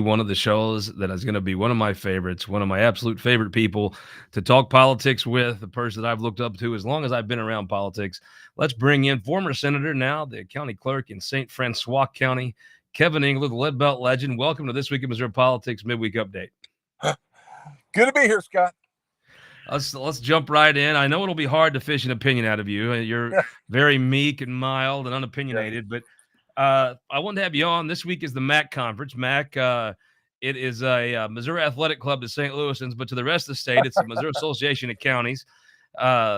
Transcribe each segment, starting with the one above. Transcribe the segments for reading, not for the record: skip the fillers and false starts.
one of the shows that is going to be one of my favorites, one of my absolute favorite people to talk politics with, the person that I've looked up to as long as I've been around politics. Let's bring in former senator, now the county clerk in St. Francois County, Kevin Engler, the Lead Belt legend. Welcome to This Week in Missouri Politics Midweek Update. Good to be here, Scott. Let's jump right in. I know it'll be hard to fish an opinion out of you. You're very meek and mild and unopinionated, but I wanted to have you on. This week is the MAC conference. MAC, it is a Missouri Athletic Club to St. Louisans, but to the rest of the state, it's the Missouri Association of Counties.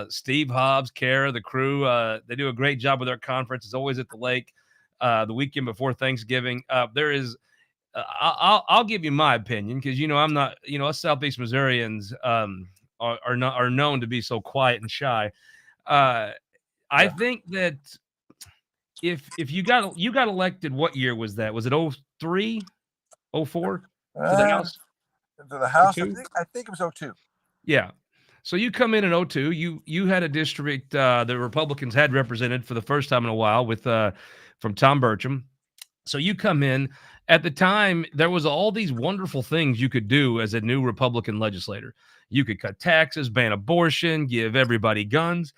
Steve Hobbs, Kara, the crew, they do a great job with their conference. It's always at the lake the weekend before Thanksgiving. There is I'll give you my opinion because I'm not us Southeast Missourians are known to be so quiet and shy. I think that if you got elected, what year was that? Was it 03, 04 to the House? To the House, I think it was 02. Yeah. So you come in 02. You had a district the Republicans had represented for the first time in a while with from Tom Burcham. So you come in. At the time, there was all these wonderful things you could do as a new Republican legislator. You could cut taxes, ban abortion, give everybody guns.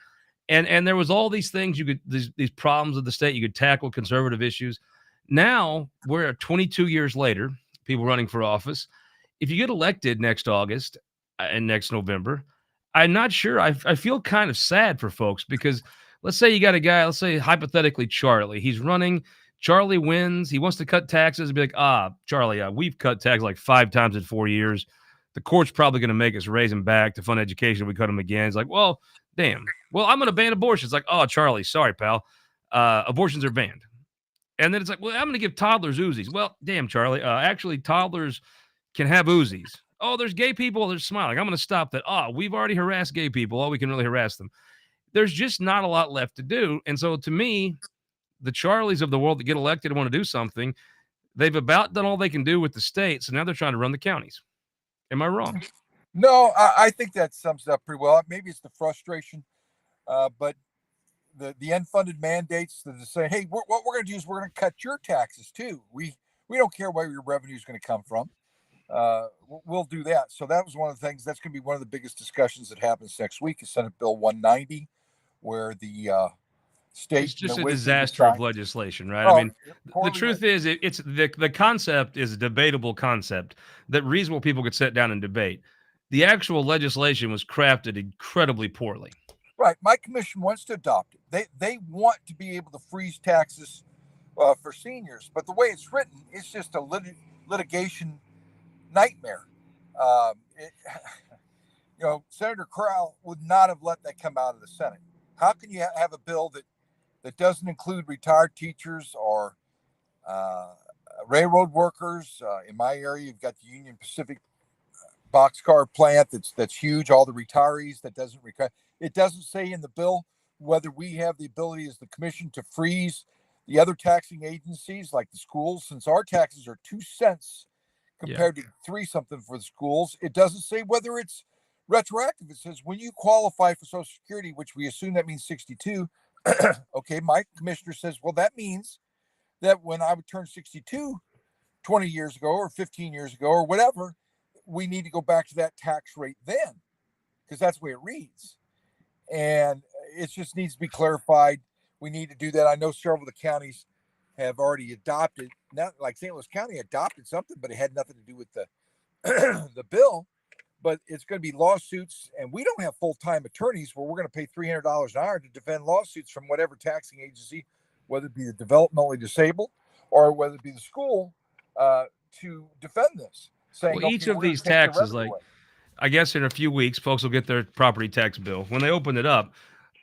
And there was all these things these problems of the state, you could tackle conservative issues. Now we're 22 years later, people running for office. If you get elected next August and next November, I'm not sure. I feel kind of sad for folks because let's say you got a guy, let's say hypothetically Charlie, he's running. Charlie wins. He wants to cut taxes and be like, Charlie, we've cut taxes like 5 times in 4 years. The court's probably going to make us raise them back to fund education. We cut them again. It's like, well, damn. Well, I'm going to ban abortion. It's like, oh, Charlie, sorry, pal. Abortions are banned. And then it's like, well, I'm going to give toddlers Uzis. Well, damn, Charlie. Actually, toddlers can have Uzis. Oh, there's gay people. They're smiling. I'm going to stop that. We've already harassed gay people. We can really harass them. There's just not a lot left to do. And so to me, the Charlies of the world that get elected and want to do something, they've about done all they can do with the state. So now they're trying to run the counties. Am I wrong? No, I think that sums it up pretty well. Maybe it's the frustration, but the unfunded mandates that say, hey, what we're going to do is we're going to cut your taxes too. We don't care where your revenue is going to come from. We'll do that. So that was one of the things. That's going to be one of the biggest discussions that happens next week is Senate Bill 190, where the state. It's just a disaster of legislation, right? I mean, the truth is, it's the concept is a debatable concept that reasonable people could sit down and debate. The actual legislation was crafted incredibly poorly. Right. My commission wants to adopt it. They want to be able to freeze taxes for seniors, but the way it's written, it's just a litigation nightmare. Senator Crowell would not have let that come out of the Senate. How can you have a bill that doesn't include retired teachers or railroad workers? In my area, you've got the Union Pacific boxcar plant that's huge. All the retirees that doesn't require. It doesn't say in the bill whether we have the ability as the commission to freeze the other taxing agencies like the schools, since our taxes are 2 cents compared to 3 something for the schools. It doesn't say whether it's retroactive. It says when you qualify for Social Security, which we assume that means 62. Okay, my commissioner says, well, that means that when I would turn 62 20 years ago or 15 years ago or whatever, we need to go back to that tax rate then, because that's the way it reads. And it just needs to be clarified. We need to do that. I know several of the counties have already adopted, not like St. Louis County adopted something, but it had nothing to do with the the bill. But it's going to be lawsuits, and we don't have full-time attorneys where we're going to pay $300 an hour to defend lawsuits from whatever taxing agency, whether it be the developmentally disabled or whether it be the school, to defend this. Saying, well, each of these taxes, like, I guess in a few weeks, folks will get their property tax bill. When they open it up,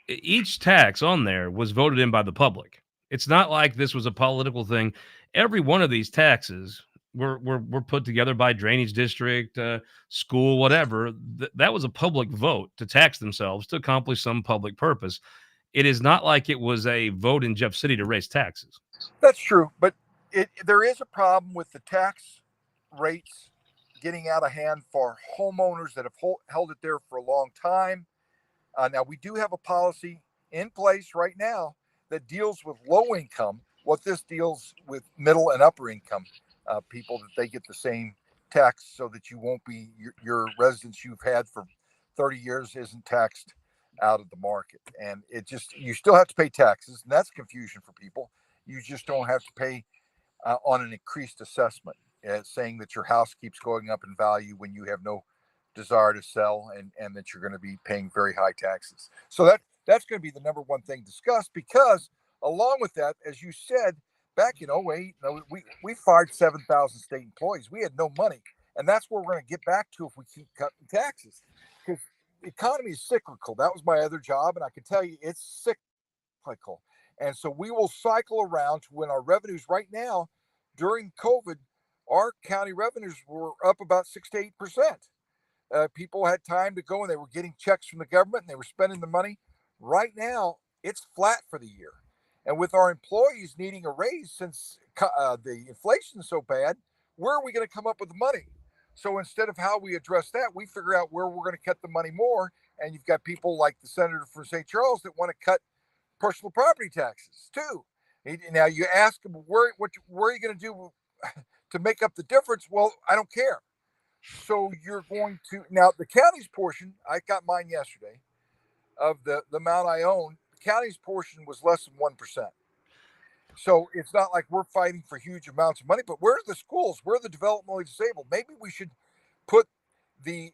each tax on there was voted in by the public. It's not like this was a political thing. Every one of these taxes were put together by drainage district, school, whatever. That was a public vote to tax themselves to accomplish some public purpose. It is not like it was a vote in Jeff City to raise taxes. That's true, but there is a problem with the tax rates getting out of hand for homeowners that have held it there for a long time. Now, we do have a policy in place right now that deals with low income. What this deals with middle and upper income. people that they get the same tax, so that you won't be your residence you've had for 30 years isn't taxed out of the market. And it just, you still have to pay taxes, and that's confusion for people. You just don't have to pay on an increased assessment, saying that your house keeps going up in value when you have no desire to sell, and that you're going to be paying very high taxes. So that's going to be the number one thing discussed, because along with that, as you said, back in '08, we fired 7,000 state employees. We had no money. And that's where we're going to get back to if we keep cutting taxes, because the economy is cyclical. That was my other job. And I can tell you it's cyclical. And so we will cycle around to when our revenues right now during COVID, our county revenues were up about 6 to 8%. People had time to go, and they were getting checks from the government, and they were spending the money. Right now, it's flat for the year. And with our employees needing a raise since the inflation is so bad, where are we going to come up with the money? So instead of how we address that, we figure out where we're going to cut the money more. And you've got people like the senator from St. Charles that want to cut personal property taxes too. Now you ask them, where are you going to do to make up the difference? Well, I don't care. So you're going to, now the county's portion, I got mine yesterday, of the amount I own. The county's portion was less than 1%. So it's not like we're fighting for huge amounts of money, but where's the schools? Where are the developmentally disabled? Maybe we should put the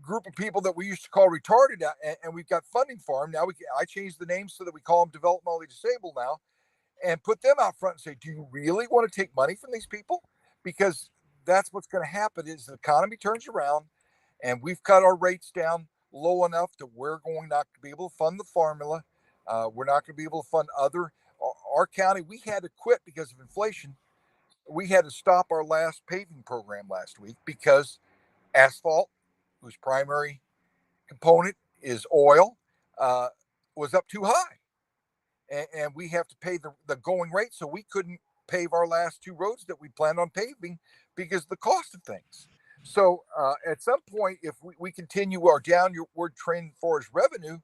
group of people that we used to call retarded, and we've got funding for them. Now I changed the name so that we call them developmentally disabled now, and put them out front and say, do you really want to take money from these people? Because that's what's going to happen is the economy turns around, and we've cut our rates down low enough that we're going not to be able to fund the formula. We're not going to be able to fund our county. We had to quit because of inflation. We had to stop our last paving program last week because asphalt, whose primary component is oil, was up too high. And we have to pay the going rate. So we couldn't pave our last two roads that we planned on paving because of the cost of things. So at some point, if we continue our downward trend for as revenue,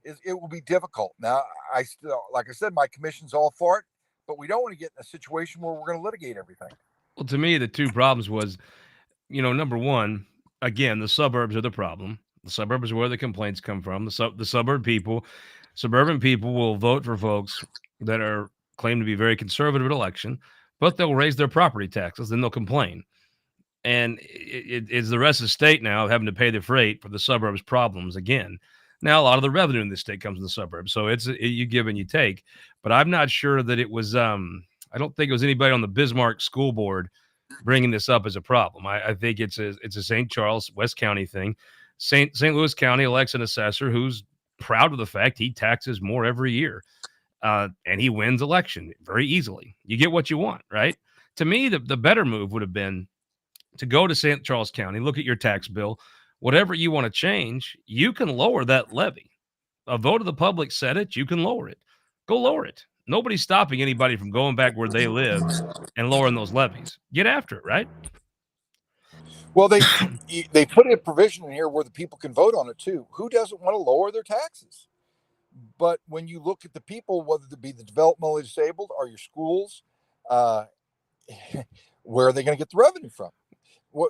it will be difficult. Now, I still, like I said, my commission's all for it, but we don't want to get in a situation where we're going to litigate everything. Well, to me, the two problems was, number one, again, the suburbs are the problem. The suburbs are where the complaints come from. The suburban people will vote for folks that are claimed to be very conservative at election, but they'll raise their property taxes, then they'll complain. And it's the rest of the state now having to pay the freight for the suburbs problems again. Now, a lot of the revenue in this state comes in the suburbs, so you give and you take. But I'm not sure that it was. I don't think it was anybody on the Bismarck School Board bringing this up as a problem. I think it's a St. Charles, West County thing. St. Louis County elects an assessor who's proud of the fact he taxes more every year, and he wins election very easily. You get what you want, right? To me, the better move would have been to go to St. Charles County, look at your tax bill. Whatever you want to change, you can lower that levy. A vote of the public said it, you can lower it. Go lower it. Nobody's stopping anybody from going back where they live and lowering those levies. Get after it, right? Well, they put a provision in here where the people can vote on it too. Who doesn't want to lower their taxes? But when you look at the people, whether it be the developmentally disabled or your schools, where are they going to get the revenue from?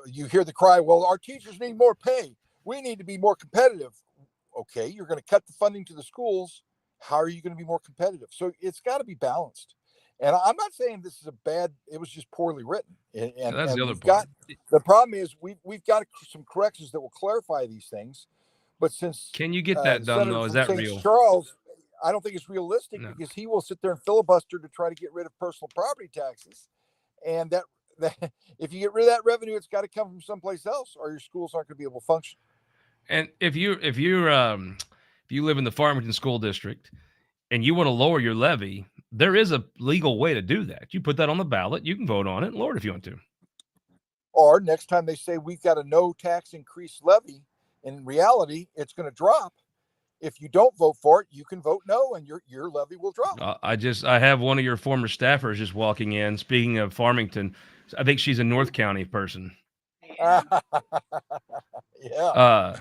You hear the cry, well, our teachers need more pay. We need to be more competitive. Okay, you're going to cut the funding to the schools. How are you going to be more competitive? So it's got to be balanced. And I'm not saying this is it was just poorly written. And that's the other we've part. the problem is we've got some corrections that will clarify these things. But since Can you get that done, though? Is that real? Charles, I don't think it's realistic because he will sit there and filibuster to try to get rid of personal property taxes. And that if you get rid of that revenue, it's got to come from someplace else, or your schools aren't going to be able to function. And if you live in the Farmington School District and you want to lower your levy, there is a legal way to do that. You put that on the ballot, you can vote on it and lower it if you want to. Or next time they say we've got a no tax increase levy, in reality, it's going to drop. If you don't vote for it, you can vote no, and your levy will drop. I have one of your former staffers just walking in. Speaking of Farmington, I think she's a North County person. Yeah.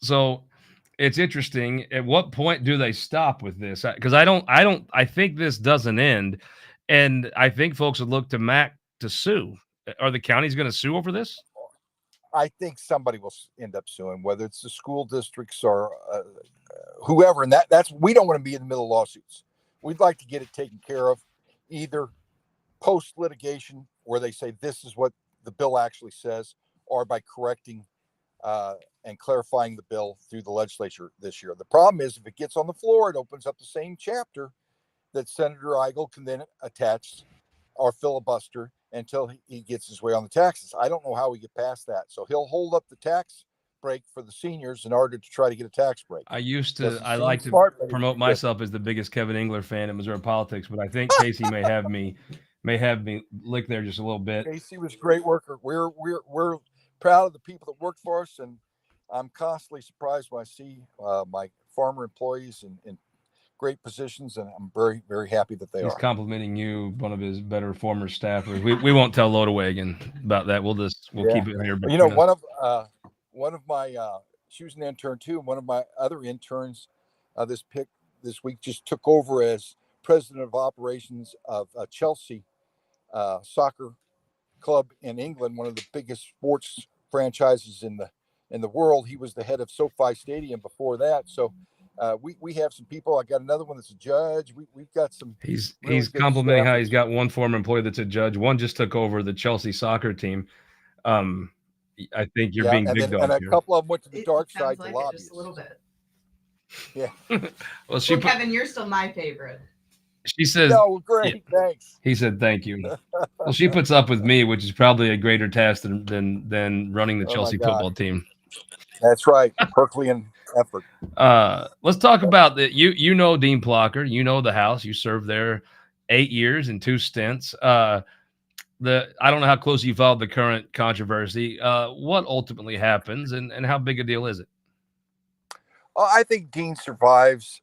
So it's interesting. At what point do they stop with this? Because I think this doesn't end. And I think folks would look to Mac to sue. Are the counties going to sue over this? I think somebody will end up suing, whether it's the school districts or whoever. And that's we don't want to be in the middle of lawsuits. We'd like to get it taken care of, either post litigation, where they say this is what the bill actually says, or by correcting and clarifying the bill through the legislature this year. The problem is, if it gets on the floor, it opens up the same chapter that Senator Eigel can then attach or filibuster until he gets his way on the taxes. I don't know how we get past that. So he'll hold up the tax break for the seniors in order to try to get a tax break. I like to promote myself as the biggest Kevin Engler fan in Missouri politics, but I think Casey may have me lick there just a little bit. Casey was a great worker. We're proud of the people that worked for us, and I'm constantly surprised when I see my farmer employees in great positions, and I'm very, very happy that they are. He's complimenting you, one of his better former staffers. We won't tell Lodewagen about that. We'll keep it here. You know, one of my she was an intern too. One of my other interns this week just took over as president of operations of Chelsea soccer club in England, one of the biggest sports franchises in the world. He was the head of SoFi Stadium before that. So we have some people. I got another one that's a judge. We've got some. He's complimenting how he's got one former employee that's a judge. One just took over the Chelsea soccer team. I think you're being big dog and a here. couple of them went to the dark side to lobby. Just a little bit. Yeah. Well, Kevin, you're still my favorite. She says, "No, great, thanks." He said, "Thank you." Well, she puts up with me, which is probably a greater task than running the Chelsea football team. That's right, Herculean effort. Let's talk about that. You know Dean Plocker. You know the house. You served there 8 years and 2 stints. I don't know how close you followed the current controversy. What ultimately happens, and how big a deal is it? I think Dean survives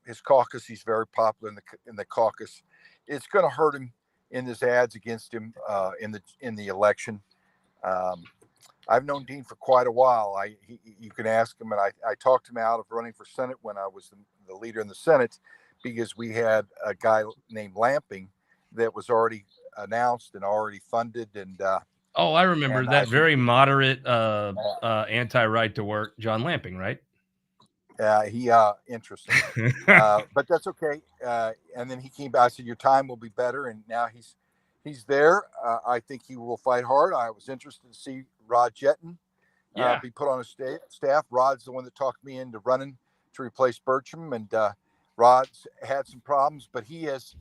his caucus. He's very popular in the caucus. It's going to hurt him in his ads against him in the election. I've known Dean for quite a while. You can ask him, and I talked him out of running for Senate when I was the leader in the Senate, because we had a guy named Lamping that was already announced and already funded. And I remember that very moderate anti-right to work John Lamping, right? Interesting, but that's okay. And then he came back. I said, "Your time will be better," and now he's there. I think he will fight hard. I was interested to see Rod Jetton be put on a staff. Rod's the one that talked me into running to replace Burcham, and Rod's had some problems, but he has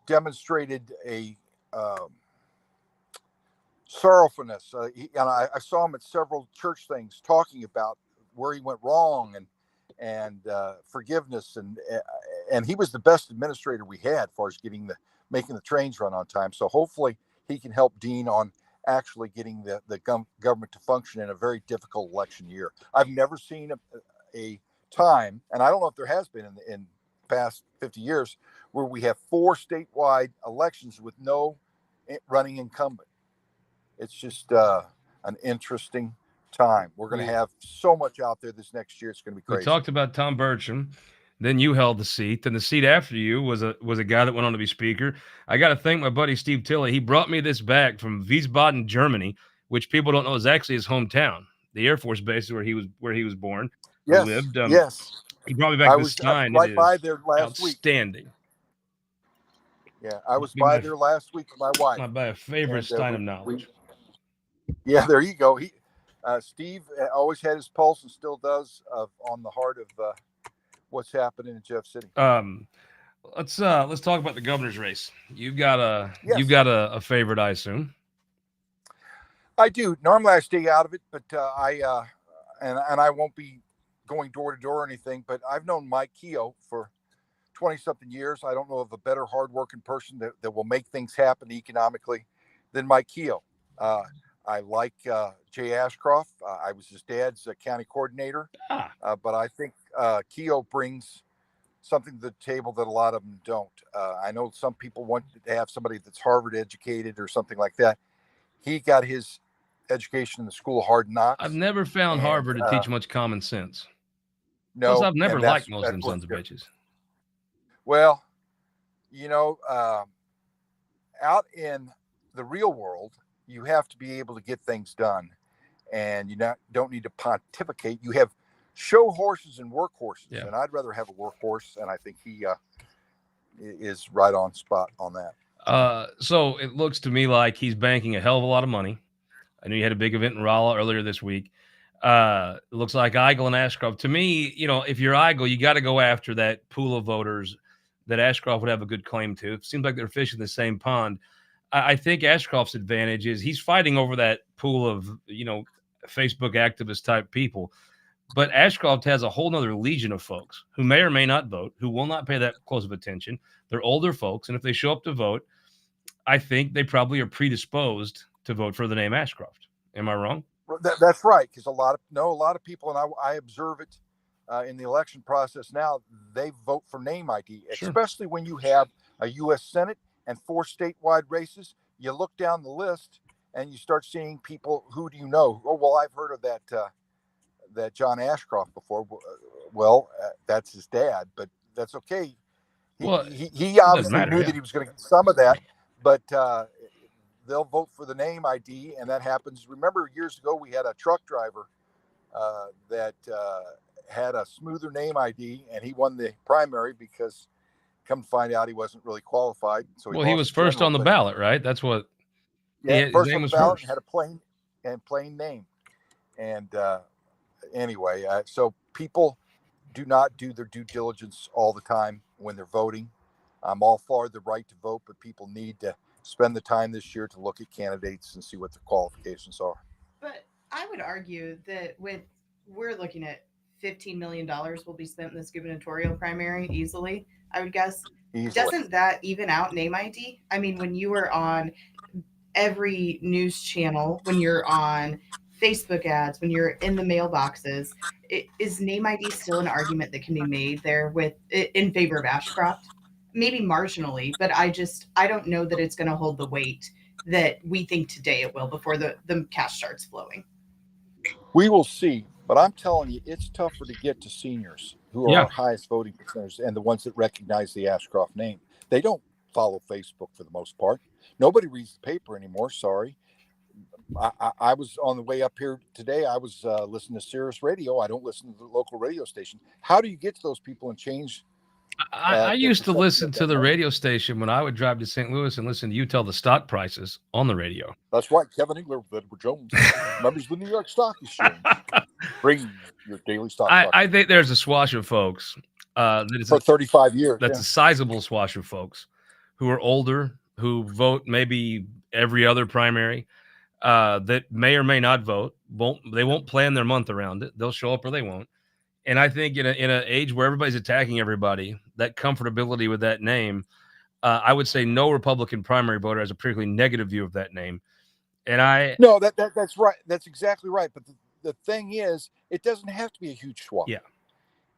demonstrated a sorrowfulness. And I saw him at several church things talking about where he went wrong and forgiveness, and he was the best administrator we had as far as making the trains run on time. So hopefully he can help Dean on actually getting the government to function in a very difficult election year. I've never seen a time, and I don't know if there has been in the past 50 years, where we have 4 statewide elections with no running incumbent. It's just an interesting time. We're going to have so much out there this next year. It's going to be crazy. We talked about Tom Burcham. Then you held the seat. Then the seat after you was a guy that went on to be speaker. I got to thank my buddy Steve Tilley. He brought me this back from Wiesbaden, Germany, which people don't know is actually his hometown. The Air Force base is where he was born. Yes, lived. Yes. He brought me back this Stein. Right by there last week. Outstanding. Yeah, I was by there last week with my wife. My favorite Stein of knowledge. Yeah, there you go. Steve always had his pulse and still does on the heart of what's happening in Jeff City. Let's talk about the governor's race. You've got a favorite, I assume. I do. Normally I stay out of it, but I won't be going door to door or anything. But I've known Mike Keogh for 20-something years. I don't know of a better hardworking person that will make things happen economically than Mike Keogh. I like Jay Ashcroft. I was his dad's county coordinator. But I think Keogh brings something to the table that a lot of them don't. I know some people want to have somebody that's Harvard educated or something like that. He got his education in the School of Hard Knocks. I've never found Harvard to teach much common sense. No, plus I've never liked most of them sons of bitches. Well, Out in the real world, you have to be able to get things done, and don't need to pontificate. You have show horses and work horses, and I'd rather have a workhorse, and I think he is right on spot on that. So it looks to me like he's banking a hell of a lot of money. I know you had a big event in Rolla earlier this week. It looks like Eigel and Ashcroft. To me, if you're Eigel, you got to go after that pool of voters that Ashcroft would have a good claim to. It seems like they're fishing the same pond. I think Ashcroft's advantage is he's fighting over that pool of, Facebook activist type people. But Ashcroft has a whole nother legion of folks who may or may not vote, who will not pay that close of attention. They're older folks. And if they show up to vote, I think they probably are predisposed to vote for the name Ashcroft. Am I wrong? That's right. Because a lot of people, and I observe it in the election process now, they vote for name ID, Sure. Especially when you have a U.S. Senate and 4 statewide races. You look down the list and you start seeing people. Who do you know? Oh, well, I've heard of that John Ashcroft before. Well, that's his dad, but that's okay. He obviously knew that he was going to get some of that, but they'll vote for the name ID, and that happens. Remember, years ago, we had a truck driver that had a smoother name ID, and he won the primary because, come to find out, he wasn't really qualified. So he was first on the ballot, right? That's what. Yeah, first on the ballot, and had a plain name. And anyway, so people do not do their due diligence all the time when they're voting. I'm all for the right to vote, but people need to spend the time this year to look at candidates and see what their qualifications are. But I would argue that we're looking at $15 million will be spent in this gubernatorial primary easily, I would guess. Easily. Doesn't that even out name ID? I mean, when you are on every news channel, when you're on Facebook ads, when you're in the mailboxes, is name ID still an argument that can be made there in favor of Ashcroft? Maybe marginally, but I don't know that it's going to hold the weight that we think today it will before the cash starts flowing. We will see, but I'm telling you, it's tougher to get to seniors who are our highest voting percentage and the ones that recognize the Ashcroft name. They don't follow Facebook for the most part. Nobody reads the paper anymore. Sorry. I was on the way up here today. I was listening to Sirius Radio. I don't listen to the local radio station. How do you get to those people and change? I used to listen to the radio station when I would drive to St. Louis and listen to you tell the stock prices on the radio. That's right. Kevin Engler with Edward Jones, members of the New York Stock Exchange, bring your daily stock. I think there's a swash of folks that is for 35 years. That's a sizable swash of folks who are older, who vote maybe every other primary, that may or may not vote. They won't plan their month around it. They'll show up or they won't. And I think in an age where everybody's attacking everybody, that comfortability with that name, I would say no Republican primary voter has a particularly negative view of that name. And that's right. That's exactly right. But the thing is, it doesn't have to be a huge swap. Yeah,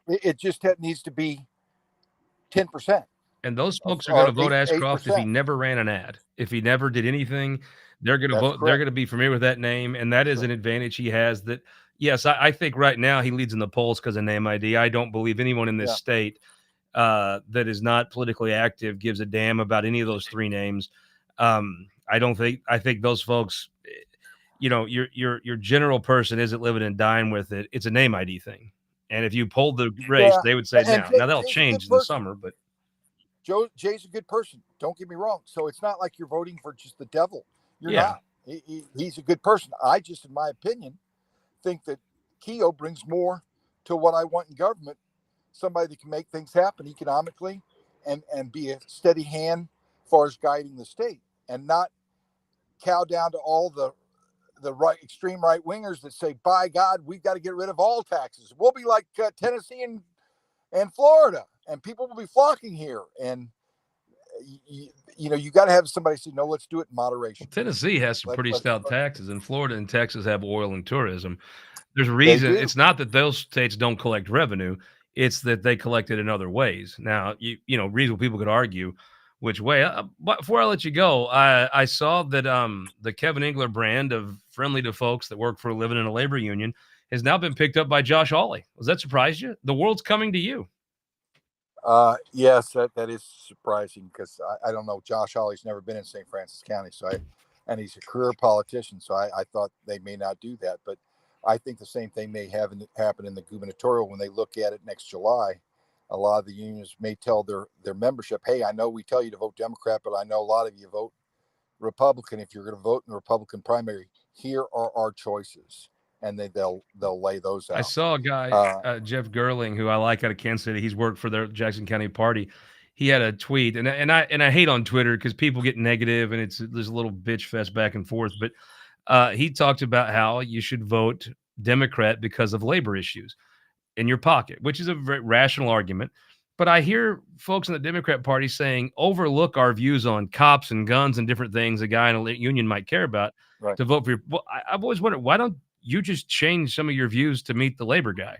it just needs to be 10%. And those folks are going to vote Ashcroft 8%. If he never ran an ad, if he never did anything, they're going to vote. Correct. They're going to be familiar with that name, and that is an advantage he has. That yes, I think right now he leads in the polls because of name ID. I don't believe anyone in this state that is not politically active gives a damn about any of those 3 names. I think those folks, your general person isn't living and dying with it. It's a name ID thing, and if you polled the race, they would say now that'll change in the summer, but. Jay's a good person. Don't get me wrong. So it's not like you're voting for just the devil. You're not. He's a good person. I just, in my opinion, think that Keogh brings more to what I want in government. Somebody that can make things happen economically and be a steady hand as far as guiding the state and not cow down to all the extreme right wingers that say, by God, we've got to get rid of all taxes. We'll be like Tennessee and Florida. And people will be flocking here. And, you got to have somebody say, no, let's do it in moderation. Tennessee has some pretty stout taxes, and Florida and Texas have oil and tourism. There's a reason. It's not that those states don't collect revenue. It's that they collect it in other ways. Now, reasonable people could argue which way. But before I let you go, I saw that the Kevin Engler brand of friendly to folks that work for a living in a labor union has now been picked up by Josh Hawley. Does that surprise you? The world's coming to you. Yes, that is surprising because I don't know. Josh Hawley's never been in St. Francis County, and he's a career politician, so I thought they may not do that. But I think the same thing may happen in the gubernatorial when they look at it next July. A lot of the unions may tell their membership, "Hey, I know we tell you to vote Democrat, but I know a lot of you vote Republican. If you're going to vote in the Republican primary, here are our choices," and they'll lay those out. I saw a guy, Jeff Gerling, who I like out of Kansas City. He's worked for the Jackson County Party. He had a tweet, and I hate on Twitter because people get negative, and there's a little bitch fest back and forth. But he talked about how you should vote Democrat because of labor issues in your pocket, which is a very rational argument. But I hear folks in the Democrat Party saying overlook our views on cops and guns and different things a guy in a union might care about to vote for your. Well, I've always wondered, why don't you just change some of your views to meet the labor guy?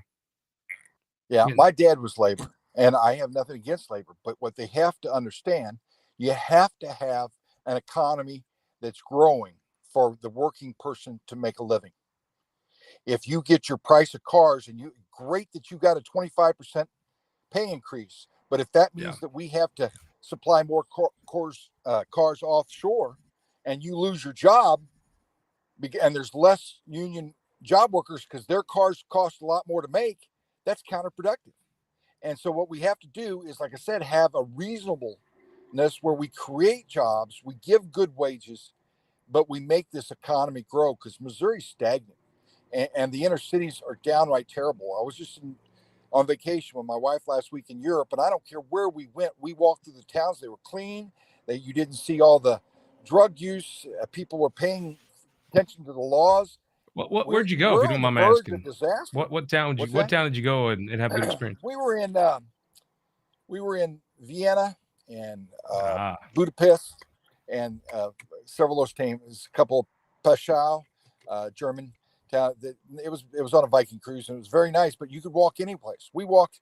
Yeah, my dad was labor, and I have nothing against labor. But what they have to understand, you have to have an economy that's growing for the working person to make a living. If you get your price of cars, and great that you got a 25% pay increase, but if that means that we have to supply more cars offshore, and you lose your job, and there's less union job workers because their cars cost a lot more to make, that's counterproductive. And so what we have to do is, like I said, have a reasonableness where we create jobs, we give good wages, but we make this economy grow, because Missouri's stagnant, and the inner cities are downright terrible. I was just on vacation with my wife last week in Europe, and I don't care where we went. We walked through the towns; they were clean. You didn't see all the drug use. People were paying attention to the laws. Where'd you go? If you don't mind me asking, disaster. What town did you go and have a good experience? We were in Vienna and Budapest, and several of those teams. A couple of Passau, German town. It was on a Viking cruise, and it was very nice. But you could walk any place. We walked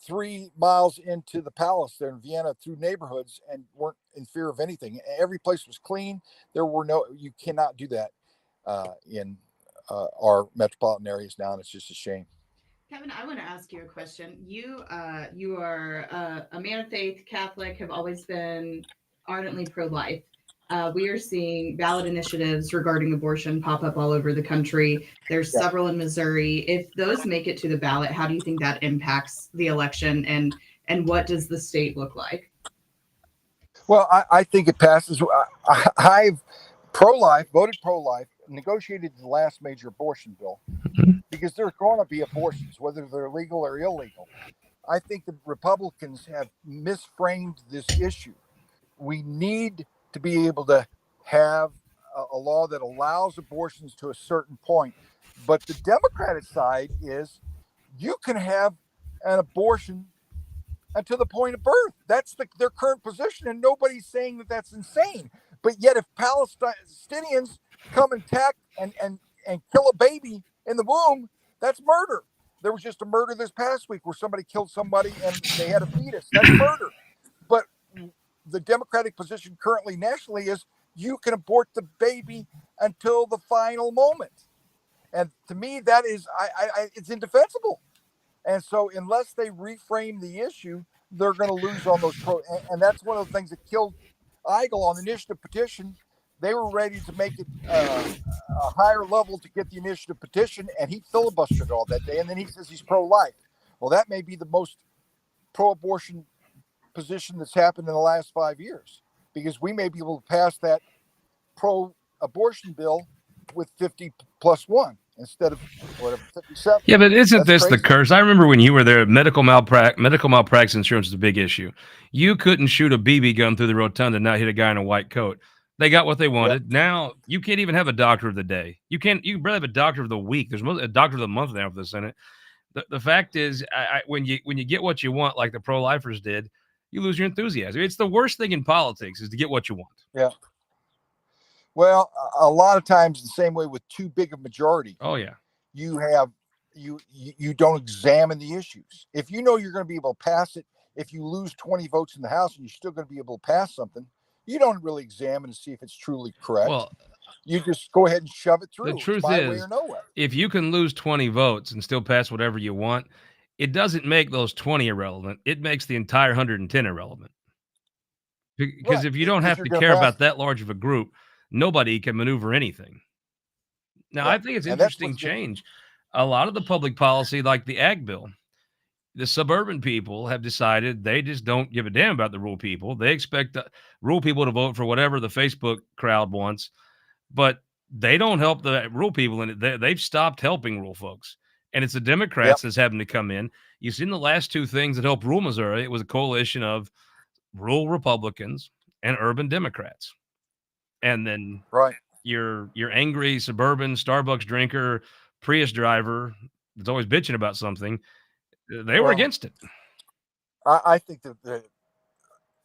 3 miles into the palace there in Vienna through neighborhoods and weren't in fear of anything. Every place was clean. You cannot do that in our metropolitan areas now, and it's just a shame. Kevin, I want to ask you a question. You are a man of faith, Catholic, have always been ardently pro-life. We are seeing ballot initiatives regarding abortion pop up all over the country. There's several in Missouri. If those make it to the ballot, how do you think that impacts the election, and what does the state look like? Well, I think it passes. I've voted pro-life, negotiated the last major abortion bill, because there's going to be abortions, whether they're legal or illegal. I think the Republicans have misframed this issue. We need to be able to have a law that allows abortions to a certain point. But the Democratic side is, you can have an abortion until the point of birth. That's their current position, and nobody's saying that that's insane. But yet, if Palestinians come and attack and kill a baby in the womb, that's murder. There was just a murder this past week where somebody killed somebody and they had a fetus. That's murder. But the Democratic position currently nationally is, you can abort the baby until the final moment. And to me, that is, it's indefensible. And so unless they reframe the issue, they're going to lose on those and that's one of the things that killed Eigel on the initiative petition. They were ready to make it a higher level to get the initiative petition, and he filibustered all that day. And then he says he's pro-life. Well, that may be the most pro-abortion position that's happened in the last 5 years, because we may be able to pass that pro-abortion bill with 50+1 instead of whatever 57. Yeah, but isn't this crazy? The curse? I remember when you were there, medical malpractice insurance is a big issue. You couldn't shoot a BB gun through the rotunda and not hit a guy in a white coat. They got what they wanted. Yep. Now you can't even have a doctor of the day. You can barely have a doctor of the week. There's a doctor of the month now for the Senate. The fact is, when you get what you want, like the pro-lifers did, you lose your enthusiasm. It's the worst thing in politics, is to get what you want. Yeah. Well, a lot of times the same way with too big a majority. Oh yeah. You don't examine the issues. If you know you're going to be able to pass it, if you lose 20 votes in the House and you're still going to be able to pass something, you don't really examine to see if it's truly correct. Well, you just go ahead and shove it through. The truth is, if you can lose 20 votes and still pass whatever you want, it doesn't make those 20 irrelevant. It makes the entire 110 irrelevant. Because Right. if you don't If have you're to going to care pass, about that large of a group, nobody can maneuver anything. Now, I right. think it's And that's interesting what's getting, change. A lot of the public policy, like the ag bill, the suburban people have decided they just don't give a damn about the rural people. They expect the rural people to vote for whatever the Facebook crowd wants, but they don't help the rural people. And they've stopped helping rural folks. And it's the yep, Democrats that's having to come in. You've seen the last two things that helped rural Missouri. It was a coalition of rural Republicans and urban Democrats. And then right. your angry suburban Starbucks drinker, Prius driver that's always bitching about something, they were Well, against it. I think that the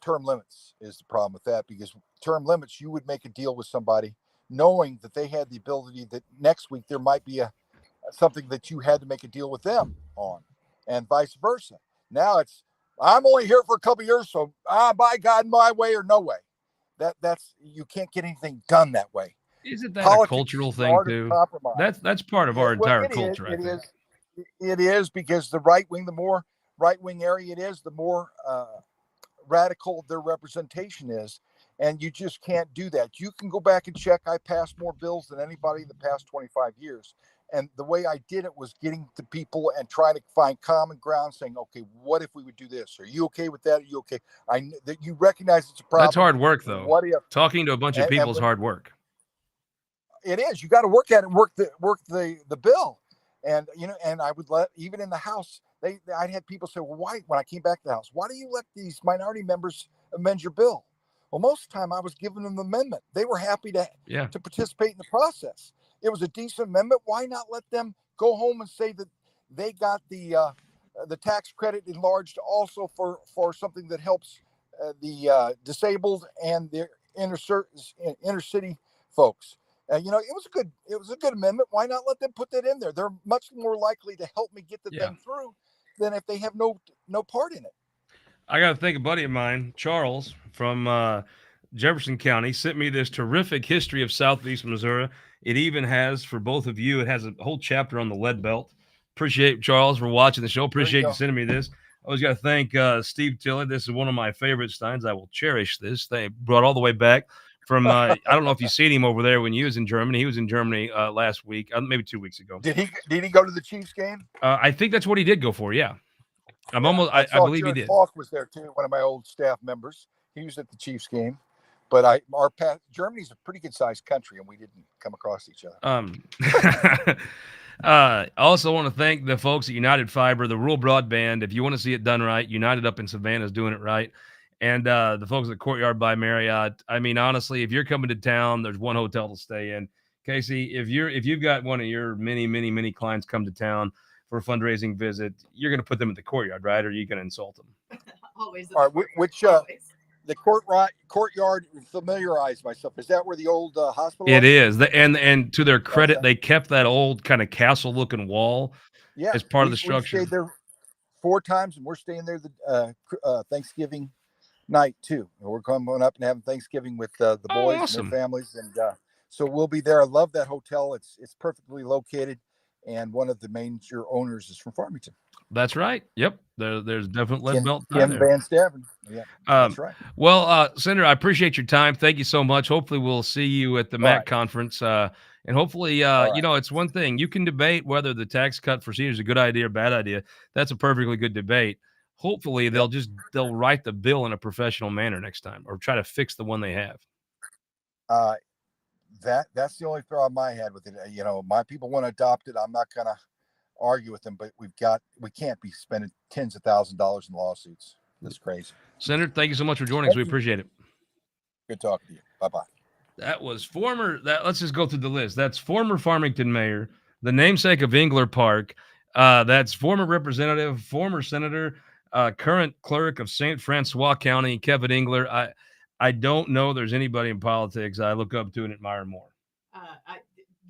term limits is the problem with that, because term limits, you would make a deal with somebody knowing that they had the ability that next week there might be something that you had to make a deal with them on, and vice versa. Now it's, I'm only here for a couple of years, so by God, my way or no way. That's, you can't get anything done that way. Isn't that a Politics is cultural the thing art of too? compromise. That's part of our Well, entire it is. culture, I think. It is, because the right wing, the more right wing area it is, the more radical their representation is. And you just can't do that. You can go back and check. I passed more bills than anybody in the past 25 years. And the way I did it was getting to people and trying to find common ground, saying, okay, what if we would do this? Are you okay with that? Are you okay? That you recognize it's a problem. That's hard work, though. What if? Talking to a bunch of people is hard work. It is. You got to work at it, work the bill. And, and I would let, even in the House, I'd had people say, well, why, when I came back to the House, why do you let these minority members amend your bill? Well, most of the time I was giving them the amendment. They were happy to participate in the process. It was a decent amendment. Why not let them go home and say that they got the tax credit enlarged also for something that helps the disabled and the inner city folks? It was a good amendment. Why not let them put that in there? They're much more likely to help me get the thing through than if they have no part in it. I got to thank a buddy of mine, Charles, from Jefferson County, sent me this terrific history of Southeast Missouri. It even has, for both of you, it has a whole chapter on the lead belt. Appreciate Charles for watching the show. Appreciate you sending me this. I always got to thank Steve Tilley. This is one of my favorite Steins. I will cherish this. They brought all the way back from, I don't know if you've seen him over there when he was in Germany. He was in Germany last week, maybe 2 weeks ago. Did he go to the Chiefs game? I think that's what he did go for, yeah. I believe he did. Falk was there too, one of my old staff members. He was at the Chiefs game. But Germany's a pretty good sized country, and we didn't come across each other. I also want to thank the folks at United Fiber, the rural broadband. If you want to see it done right, United up in Savannah is doing it right. And the folks at Courtyard by Marriott. I mean, honestly, if you're coming to town, there's one hotel to stay in. Casey, if you've got one of your many clients come to town for a fundraising visit, you're going to put them at the Courtyard, right? Or are you going to insult them? Always. All right, the Courtyard, familiarize myself. Is that where the old hospital It is. And to their credit, they kept that old kind of castle-looking wall as part of the structure. We stayed there 4 times, and we're staying there the Thanksgiving night too. And we're coming up and having Thanksgiving with the boys and their families, and so we'll be there. I love that hotel. It's perfectly located, and one of the major owners is from Farmington. That's right. Yep. There's definitely lead belt. Kim Van Staven. Yeah. That's right. Well, Senator, I appreciate your time. Thank you so much. Hopefully we'll see you at the MAC conference. And hopefully, it's one thing. You can debate whether the tax cut for seniors is a good idea or bad idea. That's a perfectly good debate. Hopefully they'll write the bill in a professional manner next time, or try to fix the one they have. That's the only problem I had with it. My people want to adopt it. I'm not going to argue with them, but we can't be spending tens of thousands of dollars in lawsuits. That's crazy. Senator, thank you so much for joining us. We appreciate it. Good talking to you. Bye-bye. That was let's just go through the list. That's former Farmington mayor, the namesake of Engler Park. That's former representative, former senator, current clerk of St. Francois County, Kevin Engler. I don't know there's anybody in politics I look up to and admire more.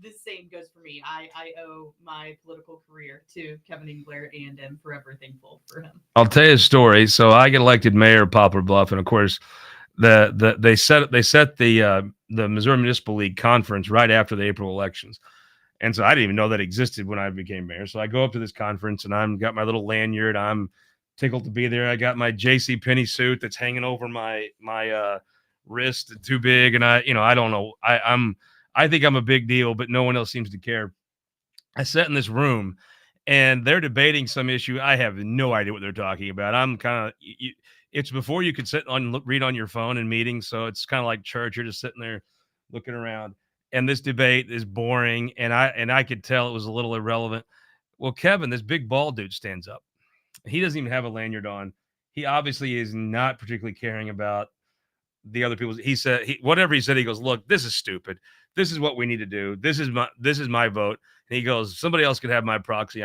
This same goes for me. I owe my political career to Kevin Engler and am forever thankful for him. I'll tell you a story. So I get elected mayor of Poplar Bluff, and of course, they set the Missouri Municipal League conference right after the April elections. And so I didn't even know that existed when I became mayor. So I go up to this conference and I'm got my little lanyard. I'm tickled to be there. I got my JC Penney suit that's hanging over my wrist too big. And I don't know. I think I'm a big deal, but no one else seems to care. I sat in this room and they're debating some issue. I have no idea what they're talking about. I'm kind of, it's before you could sit on, read on your phone in meetings. So it's kind of like church. You're just sitting there looking around, and this debate is boring. And I could tell it was a little irrelevant. Well, Kevin, this big bald dude, stands up. He doesn't even have a lanyard on. He obviously is not particularly caring about the other people. He said, whatever he said, he goes, look, this is stupid. This is what we need to do. This is my vote. And he goes, somebody else could have my proxy.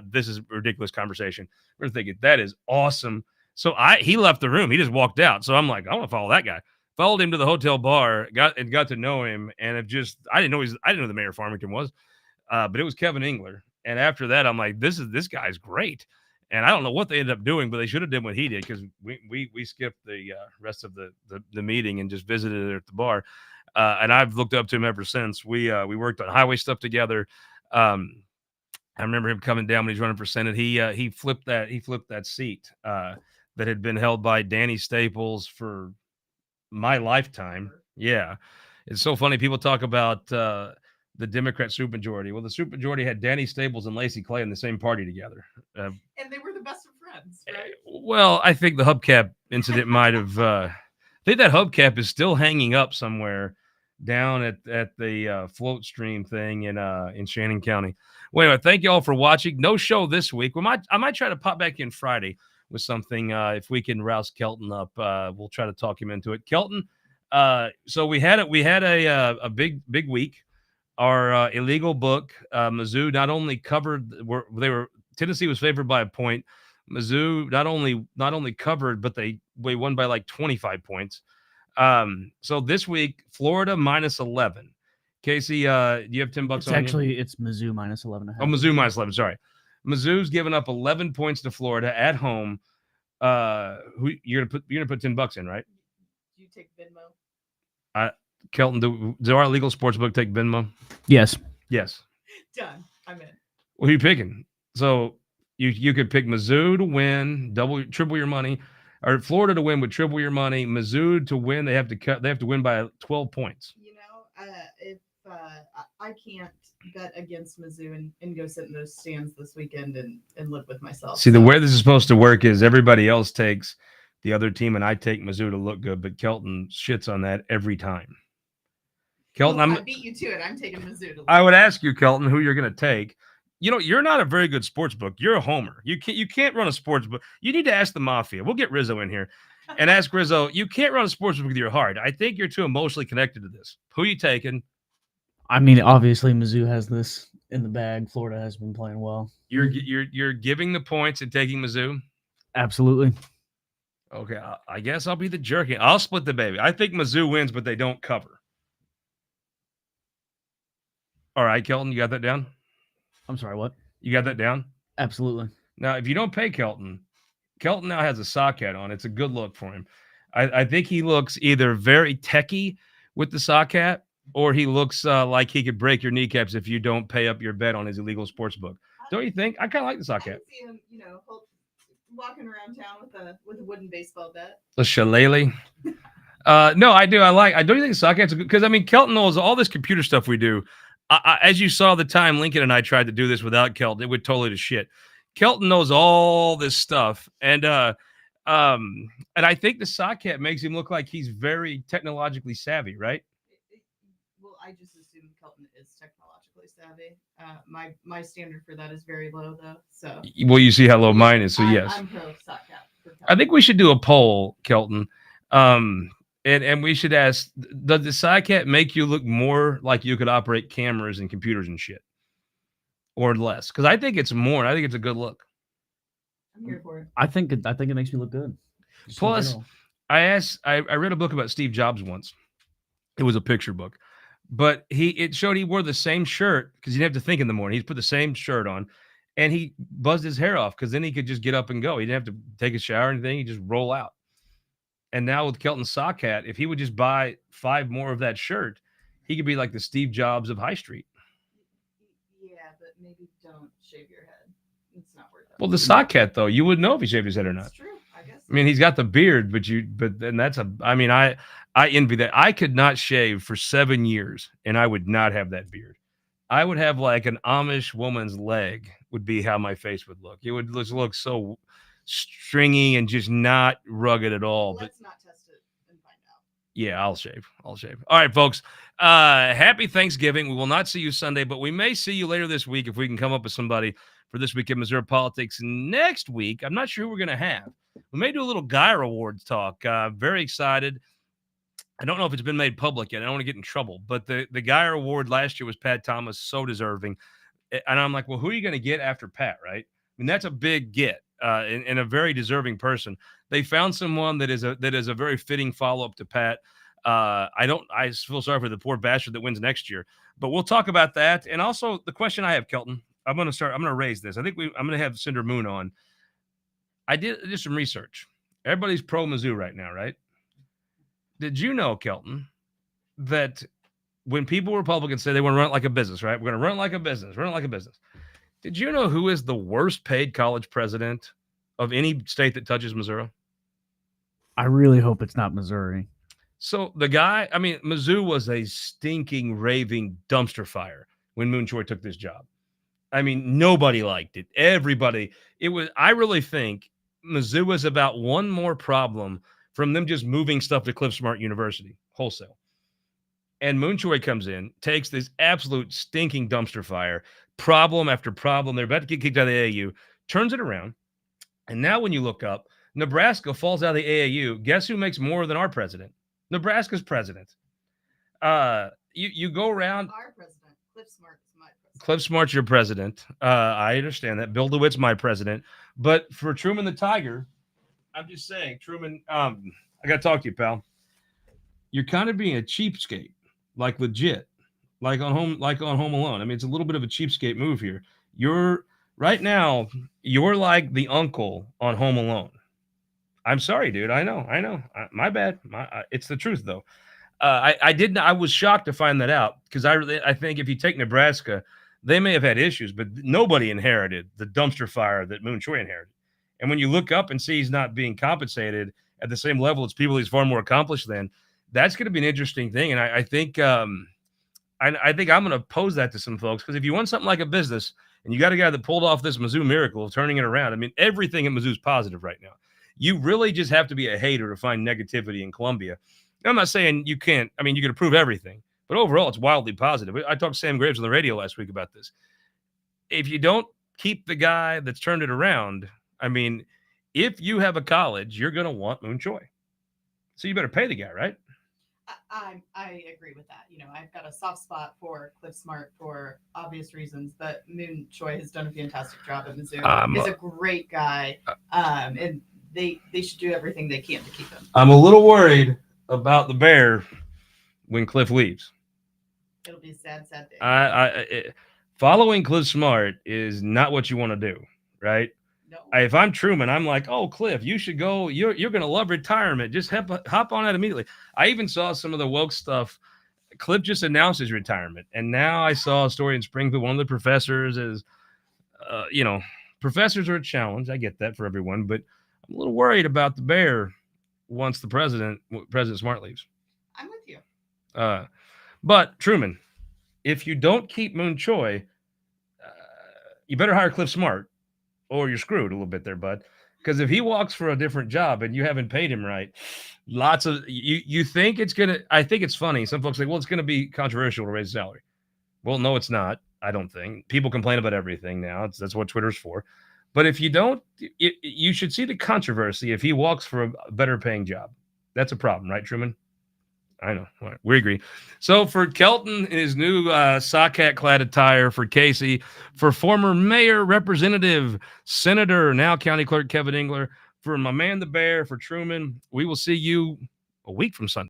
This is a ridiculous conversation. We're thinking that is awesome. So he left the room. He just walked out. So I'm like, I want to follow that guy. Followed him to the hotel bar, got to know him. And I didn't know the mayor of Farmington was, but it was Kevin Engler. And after that, I'm like, this guy's great. And I don't know what they ended up doing, but they should have done what he did, because we skipped the rest of the meeting and just visited it at the bar. And I've looked up to him ever since. We worked on highway stuff together. I remember him coming down when he's running for Senate. He flipped that seat that had been held by Danny Staples for my lifetime. Yeah, it's so funny. People talk about the Democrat supermajority. Well, the supermajority had Danny Staples and Lacey Clay in the same party together. And they were the best of friends, right? Well, I think the hubcap incident might have. I think that hubcap is still hanging up somewhere down at the float stream thing in Shannon County. Well, anyway, thank you all for watching. No show this week. I might try to pop back in Friday with something if we can rouse Kelton up. We'll try to talk him into it. Kelton. So we had a big week. Our illegal book, Mizzou not only covered, Tennessee was favored by a point. Mizzou not only covered, but they won by like 25 points. So this week, Florida minus 11. Casey, do you have $10 on you? It's Mizzou minus 11. Oh, Mizzou minus 11. Sorry. Mizzou's given up 11 points to Florida at home. Who you're gonna put $10 in, right? Do you take Venmo? Kelton, do our legal sports book take Venmo? Yes. Done. I'm in. What are you picking? So you could pick Mizzou to win, triple your money, or Florida to win with triple your money. Mizzou to win, they have to win by 12 points. If I can't bet against Mizzou and go sit in those stands this weekend and live with myself. See, the way this is supposed to work is everybody else takes the other team, and I take Mizzou to look good, but Kelton shits on that every time. Kelton, I beat you to it. I'm taking Mizzou to look I would ask you, Kelton, who you're going to take. You're not a very good sports book. You're a homer. You can't run a sports book. You need to ask the mafia. We'll get Rizzo in here and ask Rizzo. You can't run a sports book with your heart. I think you're too emotionally connected to this. Who you taking? I mean, obviously Mizzou has this in the bag. Florida has been playing well. You're giving the points and taking Mizzou? Absolutely. Okay, I guess I'll be the jerky. I'll split the baby. I think Mizzou wins, but they don't cover. All right, Kelton, you got that down? I'm sorry, what? You got that down? Absolutely. Now, if you don't pay Kelton now has a sock hat on. It's a good look for him. I think he looks either very techie with the sock hat, or he looks like he could break your kneecaps if you don't pay up your bet on his illegal sports book. Don't you think? I kind of like the sock hat. I can see him, walking around town with a wooden baseball bat. The shillelagh. No, I do. Don't you think sock hats are good? Because, I mean, Kelton knows all this computer stuff we do. As you saw the time Lincoln and I tried to do this without Kelton, it would totally to shit. Kelton knows all this stuff. And I think the sock hat makes him look like he's very technologically savvy, right? Well, I just assume Kelton is technologically savvy. My standard for that is very low, though. So well, you see how low mine is. So yes, I'm pro sock hat. I think we should do a poll, Kelton. And we should ask: does the sock hat make you look more like you could operate cameras and computers and shit, or less? Because I think it's more. I think it's a good look. I'm here for it. I think it makes me look good. Plus, I read a book about Steve Jobs once. It was a picture book, but it showed he wore the same shirt because he didn't have to think in the morning. He put the same shirt on, and he buzzed his hair off because then he could just get up and go. He didn't have to take a shower or anything. He just roll out. And now with Kelton's sock hat, if he would just buy 5 more of that shirt, he could be like the Steve Jobs of High Street. maybe don't shave your head. It's not worth it. Well, the sock cat though, you wouldn't know if he shaved his head or not. That's true. I guess. I mean, he's got the beard, but then that's a. I mean, I envy that. I could not shave for 7 years, and I would not have that beard. I would have like an Amish woman's leg. Would be how my face would look. It would just look so stringy and just not rugged at all. Let's not test it and find out. Yeah, I'll shave. All right, folks. Happy Thanksgiving. We will not see you Sunday, but we may see you later this week if we can come up with somebody for this week in Missouri politics. Next week, I'm not sure who we're going to have. We may do a little Geyer Awards talk. Very excited. I don't know if it's been made public yet. I don't want to get in trouble, but the Geyer Award last year was Pat Thomas, so deserving. And I'm like, well, who are you going to get after Pat, right? I mean, that's a big get and a very deserving person. They found someone that is a very fitting follow-up to Pat. I feel sorry for the poor bastard that wins next year, but we'll talk about that. And also the question I have, Kelton, I'm going to raise this. I think I'm going to have Cinder Moon on. I did some research. Everybody's pro Mizzou right now, right? Did you know, Kelton, that when Republicans say they want to run it like a business, right? We're going to run it like a business, run it like a business. Did you know who is the worst paid college president of any state that touches Missouri? I really hope it's not Missouri. So the guy, I mean, Mizzou was a stinking, raving dumpster fire when Moon Choi took this job. I mean, nobody liked it. Everybody. I really think Mizzou was about one more problem from them just moving stuff to Cliff Smart University, wholesale. And Moon Choi comes in, takes this absolute stinking dumpster fire, problem after problem. They're about to get kicked out of the AAU, turns it around. And now when you look up, Nebraska falls out of the AAU. Guess who makes more than our president? Nebraska's president. You go around. Our president, Cliff Smart, is my president. Cliff Smart's your president. I understand that. Bill DeWitt's my president. But for Truman the Tiger, I'm just saying, Truman, I got to talk to you, pal. You're kind of being a cheapskate, like legit, like on Home Alone. I mean, it's a little bit of a cheapskate move here. Right now, you're like the uncle on Home Alone. I'm sorry, dude. I know. My bad. It's the truth, though. I was shocked to find that out because I think if you take Nebraska, they may have had issues, but nobody inherited the dumpster fire that Moon Choi inherited. And when you look up and see he's not being compensated at the same level as people he's far more accomplished than, that's going to be an interesting thing. And I think I'm going to pose that to some folks because if you want something like a business and you got a guy that pulled off this Mizzou miracle of turning it around, I mean, everything at Mizzou is positive right now. You really just have to be a hater to find negativity in Columbia. I'm not saying you can't. I mean, you can approve everything, but overall, it's wildly positive. I talked to Sam Graves on the radio last week about this. If you don't keep the guy that's turned it around, I mean, if you have a college, you're going to want Moon Choi. So you better pay the guy, right? I agree with that. You know, I've got a soft spot for Cliff Smart for obvious reasons, but Moon Choi has done a fantastic job at Mizzou. He's a great guy, and they should do everything they can to keep him. I'm a little worried about the Bear when Cliff leaves. It'll be a sad day. Following Cliff Smart is not what you want to do, right? No. If I'm Truman, I'm like, oh, Cliff, you should go. You're going to love retirement. Just hop on that immediately. I even saw some of the woke stuff. Cliff just announced his retirement. And now I saw a story in Springfield. One of the professors is, professors are a challenge. I get that for everyone. But I'm a little worried about the Bear once President Smart leaves. I'm with you. But Truman, if you don't keep Moon Choi, you better hire Cliff Smart or you're screwed a little bit there, bud. Because if he walks for a different job and you haven't paid him right, you think it's going to, I think it's funny. Some folks say, well, it's going to be controversial to raise his salary. Well, no, it's not. I don't think. People complain about everything now. That's what Twitter's for. But if you don't, you should see the controversy if he walks for a better paying job. That's a problem, right, Truman? I know. All right, we agree. So for Kelton in his new sock hat clad attire, for Casey, for former mayor, representative, senator, now county clerk Kevin Engler, for my man the Bear, for Truman, we will see you a week from Sunday.